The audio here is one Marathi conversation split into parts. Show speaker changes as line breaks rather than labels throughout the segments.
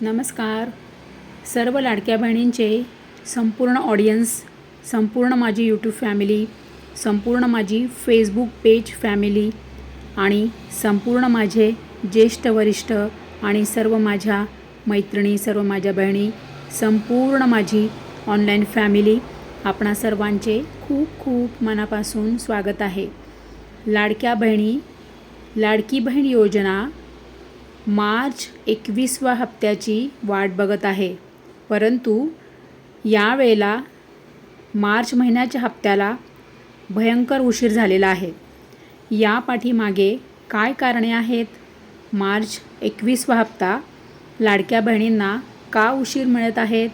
नमस्कार. सर्व लाडक्या बहिणींचे संपूर्ण ऑडियन्स, संपूर्ण माझी यूट्यूब फॅमिली, संपूर्ण माझी फेसबुक पेज फॅमिली आणि संपूर्ण माझे ज्येष्ठ वरिष्ठ आणि सर्व माझ्या मैत्रिणी, सर्व माझ्या बहिणी, संपूर्ण माझी ऑनलाईन फॅमिली, आपणा सर्वांचे खूप खूप मनापासून स्वागत आहे. लाडक्या बहिणी, लाडकी बहीण योजना मार्च 21व्या हप्त्याची वाट बघत आहे. परंतु यावेळेला मार्च महिन्याच्या हप्त्याला भयंकर उशीर झालेला आहे. या पाठीमागे काय कारणे आहेत? मार्च 21वा हप्ता लाडक्या बहिणींना का उशीर मिळत आहेत?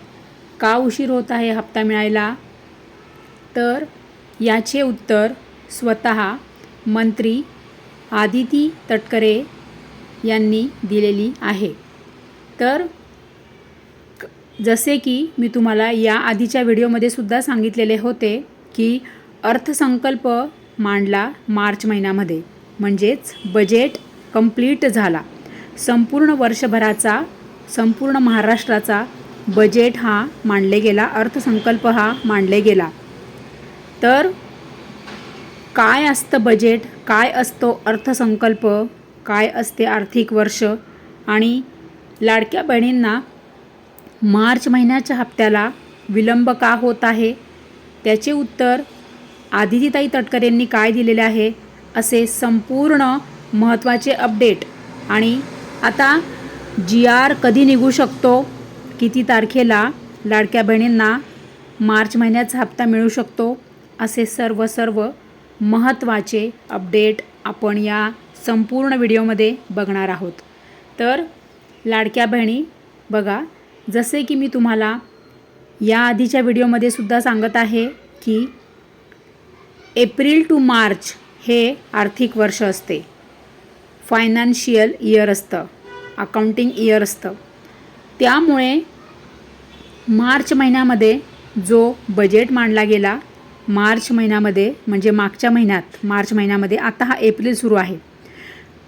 का उशीर होत आहे हप्ता मिळायला? तर याचे उत्तर स्वतः मंत्री आदिती तटकरे यांनी दिलेली आहे. तर जसे की मी तुम्हाला या आधीच्या व्हिडिओमध्ये सुद्धा सांगितलेले होते की अर्थसंकल्प मांडला मार्च महिन्यामध्ये, म्हणजेच बजेट कंप्लीट झाला. संपूर्ण वर्षभराचा, संपूर्ण महाराष्ट्राचा बजेट हा मांडले गेला, अर्थसंकल्प हा मांडले गेला. तर काय असतं बजेट, काय असतो अर्थसंकल्प, काय असते आर्थिक वर्ष आणि लाडक्या बहिणींना मार्च महिन्याच्या हप्त्याला विलंब का होत आहे, त्याचे उत्तर आदितीताई तटकरे यांनी काय दिलेले आहे, असे संपूर्ण महत्त्वाचे अपडेट. आणि आता GR कधी निघू शकतो, किती तारखेला लाडक्या बहिणींना मार्च महिन्याचा हप्ता मिळू शकतो, असे सर्व महत्त्वाचे अपडेट आपण या संपूर्ण व्हिडिओमध्ये बघणार आहोत. तर लाडक्या बहिणी बघा, जसे की मी तुम्हाला या आधीच्या व्हिडिओमध्ये सुद्धा सांगत आहे की एप्रिल टू मार्च हे आर्थिक वर्ष असते, फायनान्शियल इयर असतं, अकाउंटिंग इयर असतं. त्यामुळे मार्च महिन्यामध्ये जो बजेट मांडला गेला, मार्च महिन्यामध्ये म्हणजे मागच्या महिन्यात, मार्च महिन्यामध्ये, आता हा एप्रिल सुरू आहे,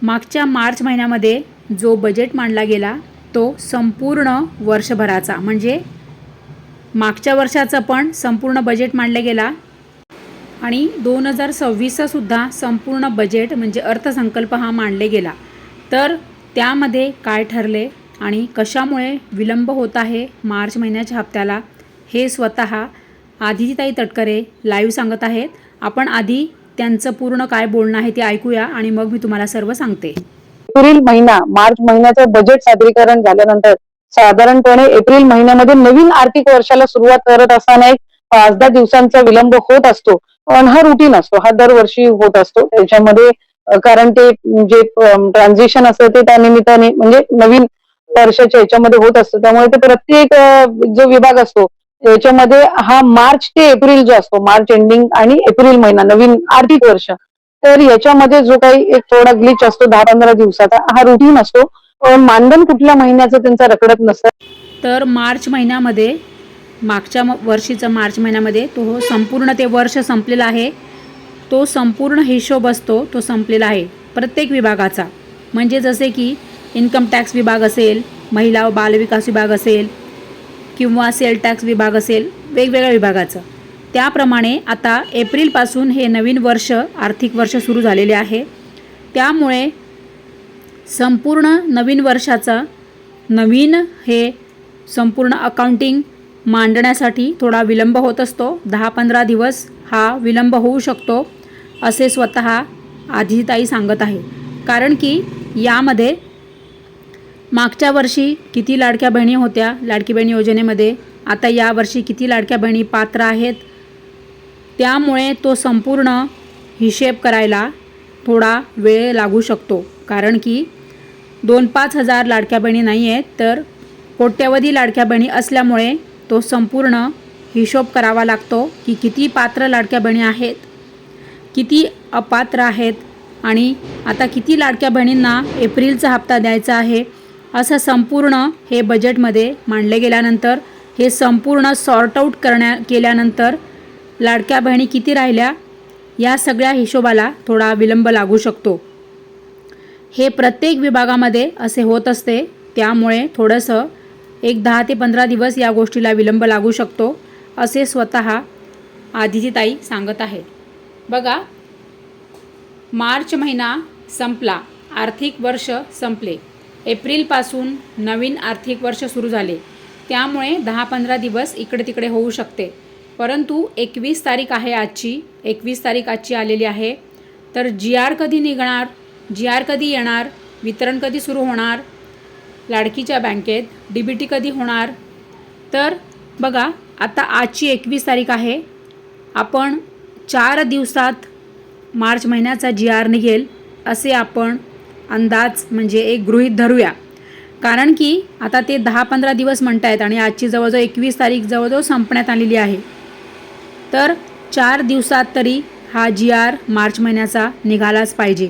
मागच्या मार्च महिन्यामध्ये जो बजेट मांडला गेला तो संपूर्ण वर्षभराचा, म्हणजे मागच्या वर्षाचं पण संपूर्ण बजेट मांडला गेला आणि 2026चा सुद्धा संपूर्ण बजेट म्हणजे अर्थसंकल्प हा मांडले गेला. तर त्यामध्ये काय ठरले आणि कशामुळे विलंब होत आहे मार्च महिन्याच्या हप्त्याला, हे स्वतः आदितीताई तटकरे लाईव्ह सांगत आहेत. आपण आधी त्यांचं पूर्ण काय बोलणं आहे ते ऐकूया आणि मग मी तुम्हाला सर्व सांगते.
एप्रिल महिना, मार्च महिन्याचं बजेट सादरीकरण झाल्यानंतर साधारणपणे एप्रिल महिन्यामध्ये नवीन आर्थिक वर्षाला सुरुवात करत असताना एक 5-10 दिवसांचा विलंब होत असतो. पण हा रुटीन असतो, हा दरवर्षी होत असतो. त्याच्यामध्ये कारण ते जे ट्रान्झिशन असतं ते त्या निमित्ताने म्हणजे नवीन वर्षाच्या याच्यामध्ये होत असतं. त्यामुळे ते प्रत्येक जो विभाग असतो त्याच्यामध्ये हा मार्च ते एप्रिल जो असतो, मार्च एंडिंग आणि एप्रिल महिना नवीन आर्थिक वर्ष, तर याच्यामध्ये जो काही एक थोडा ग्लिच असतो 10-15 दिवसाचा, हा रुटीन असतो. मानधन कुठल्या महिन्याचं त्यांचा रखडत नसतं.
तर मार्च महिन्यामध्ये, मागच्या वर्षीचा मार्च महिन्यामध्ये तो संपूर्ण ते वर्ष संपलेला आहे, तो संपूर्ण हिशोब असतो तो संपलेला आहे प्रत्येक विभागाचा. म्हणजे जसे की इन्कम टॅक्स विभाग असेल, महिला व बालविकास विभाग असेल किंवा सेल टॅक्स विभाग असेल, वेगवेगळ्या विभागाचं. त्याप्रमाणे आता एप्रिलपासून हे नवीन वर्ष, आर्थिक वर्ष सुरू झालेले आहे. त्यामुळे संपूर्ण नवीन वर्षाचा नवीन हे संपूर्ण अकाउंटिंग मांडण्यासाठी थोडा विलंब होत असतो. 10-15 दिवस हा विलंब होऊ शकतो, असे स्वतः आदितीताई सांगत आहे. कारण की यामध्ये मागच्या वर्षी किती लाडक्या बहिणी होत्या लाडकी बहीण योजनेमध्ये, आता यावर्षी किती लाडक्या बहिणी पात्र आहेत, त्यामुळे तो संपूर्ण हिशेब करायला थोडा वेळ लागू शकतो. कारण की 2-5 हजार लाडक्या बहिणी नाही आहेत, तर कोट्यवधी लाडक्या बहिणी असल्यामुळे तो संपूर्ण हिशोब करावा लागतो की किती पात्र लाडक्या बहिणी आहेत, किती अपात्र आहेत आणि आता किती लाडक्या बहिणींना एप्रिलचा हप्ता द्यायचा आहे. असं संपूर्ण हे बजेटमध्ये मांडले गेल्यानंतर, हे संपूर्ण सॉर्ट आऊट केल्यानंतर लाडक्या बहिणी किती राहिल्या या सगळ्या हिशोबाला थोडा विलंब लागू शकतो. हे प्रत्येक विभागामध्ये असे होत असते. त्यामुळे थोडंसं एक 10 ते 15 दिवस या गोष्टीला विलंब लागू शकतो, असे स्वतः आदिती ताई सांगत आहे. बघा, मार्च महिना संपला, आर्थिक वर्ष संपले, एप्रिलपासून नवीन आर्थिक वर्ष सुरू झाले. त्यामुळे 10-15 दिवस इकडे तिकडे होऊ शकते. परंतु 21 तारीख आहे आजची, 21 तारीख आजची आलेली आहे. तर GR कधी निघणार, GR कधी येणार, वितरण कधी सुरू होणार, लाडकीच्या बँकेत DBT कधी होणार. तर बघा, आता आजची 21 तारीख आहे. आपण 4 दिवसात मार्च महिन्याचा GR निघेल असे आपण अंदाज म्हणजे एक गृहीत धरूया. कारण की आता ते 10-15 दिवस म्हणत आहेत आणि आजची जवळजवळ 21 तारीख जवळजवळ संपण्यात आलेली आहे. तर 4 दिवसात तरी हा GR मार्च महिन्याचा निघालाच पाहिजे.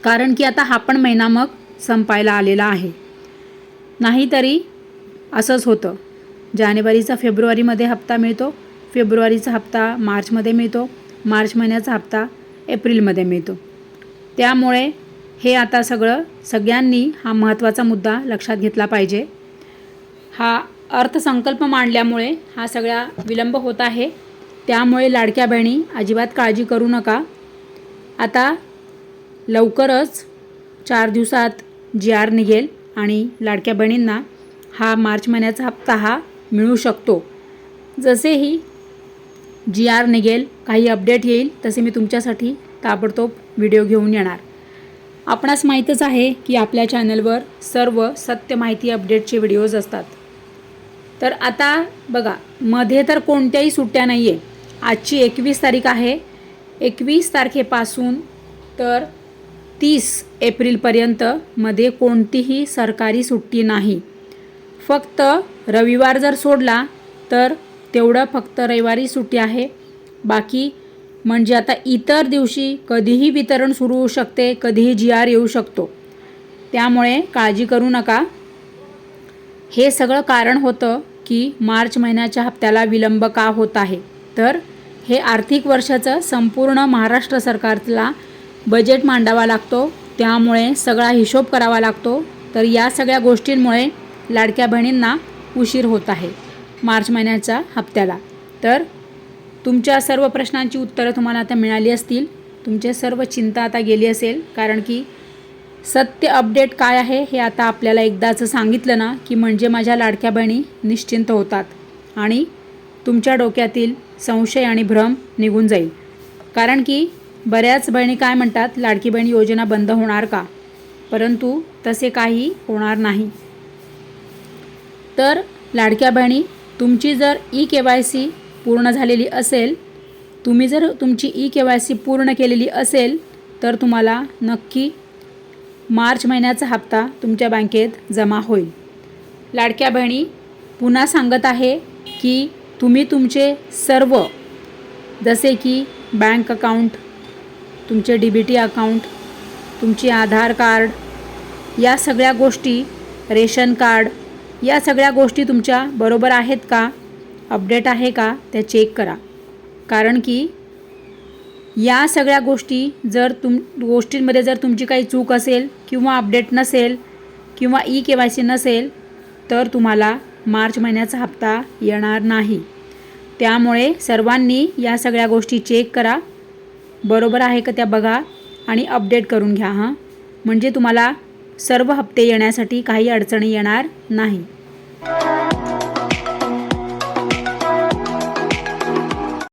कारण की आता हा पण महिना मग संपायला आलेला आहे. नाहीतरी असंच होतं, जानेवारीचा फेब्रुवारीमध्ये हप्ता मिळतो, फेब्रुवारीचा हप्ता मार्चमध्ये मिळतो, मार्च महिन्याचा हप्ता एप्रिलमध्ये मिळतो. त्यामुळे हे आता सगळ्यांनी हा महत्त्वाचा मुद्दा लक्षात घेतला पाहिजे. हा अर्थसंकल्प मांडल्यामुळे हा सगळा विलंब होत आहे. त्यामुळे लाडक्या बहिणी अजिबात काळजी करू नका. आता लवकरच 4 दिवसात GR निघेल आणि लाडक्या बहिणींना हा मार्च महिन्याचा हप्ता हा मिळू शकतो. जसेही GR निघेल, काही अपडेट येईल, तसे मी तुमच्यासाठी ताबडतोब व्हिडिओ घेऊन येणार. आपणास माहीतच आहे की आपल्या चॅनलवर सर्व सत्य माहिती अपडेटचे व्हिडिओज असतात. तर आता बघा, मध्ये तर कोणत्याही सुट्ट्या नाही आहे. आजची 21 तारीख आहे. 21 तारखेपासून तर 30 एप्रिलपर्यंत मध्ये कोणतीही सरकारी सुट्टी नाही. फक्त रविवार जर सोडला तर तेवढं फक्त रविवारी सुट्टी आहे. बाकी म्हणजे आता इतर दिवशी कधीही वितरण सुरू होऊ शकते, कधीही GR येऊ शकतो. त्यामुळे काळजी करू नका. हे सगळं कारण होतं की मार्च महिन्याच्या हप्त्याला विलंब का होत आहे. तर हे आर्थिक वर्षाचं संपूर्ण महाराष्ट्र सरकारला बजेट मांडावा लागतो, त्यामुळे सगळा हिशोब करावा लागतो. तर या सगळ्या गोष्टींमुळे लाडक्या बहिणींना उशीर होत आहे मार्च महिन्याच्या हप्त्याला. तर तुमच्या सर्व प्रश्नांची उत्तरं तुम्हाला आता मिळाली असतील. तुमचे सर्व चिंता आता गेली असेल. कारण की सत्य अपडेट काय आहे हे आता आपल्याला एकदाच सांगितलं ना की म्हणजे माझ्या लाडक्या बहिणी निश्चिंत होतात आणि तुमच्या डोक्यातील संशय आणि भ्रम निघून जाईल. कारण की बऱ्याच बहिणी काय म्हणतात, लाडकी बहीण योजना बंद होणार का? परंतु तसे काही होणार नाही. तर लाडक्या बहिणी, तुमची जर EKYC पूर्ण झालेली असेल, तुम्ही जर तुमची EKYC पूर्ण केलेली असेल तर तुम्हाला नक्की मार्च महिन्याचा हप्ता तुमच्या बँकेत जमा होईल. लाडक्या बहिणी, पुन्हा सांगत आहे की तुम्ही तुमचे सर्व जसे की बँक अकाउंट, तुमचे DBT अकाउंट, तुमचे आधार कार्ड, या सगळ्या गोष्टी, रेशन कार्ड, या सगळ्या गोष्टी तुमच्या बरोबर आहेत का, अपडेट आहे का, ते चेक करा. कारण की या सगळ्या गोष्टी जर गोष्टींमध्ये जर तुमची काही चूक असेल किंवा अपडेट नसेल किंवा EKYC नसेल तर तुम्हाला मार्च महिन्याचा हप्ता येणार नाही. त्यामुळे सर्वांनी या सगळ्या गोष्टी चेक करा, बरोबर आहे का त्या बघा आणि अपडेट करून घ्या. म्हणजे तुम्हाला सर्व हप्ते येण्यासाठी काही अडचणी येणार नाही.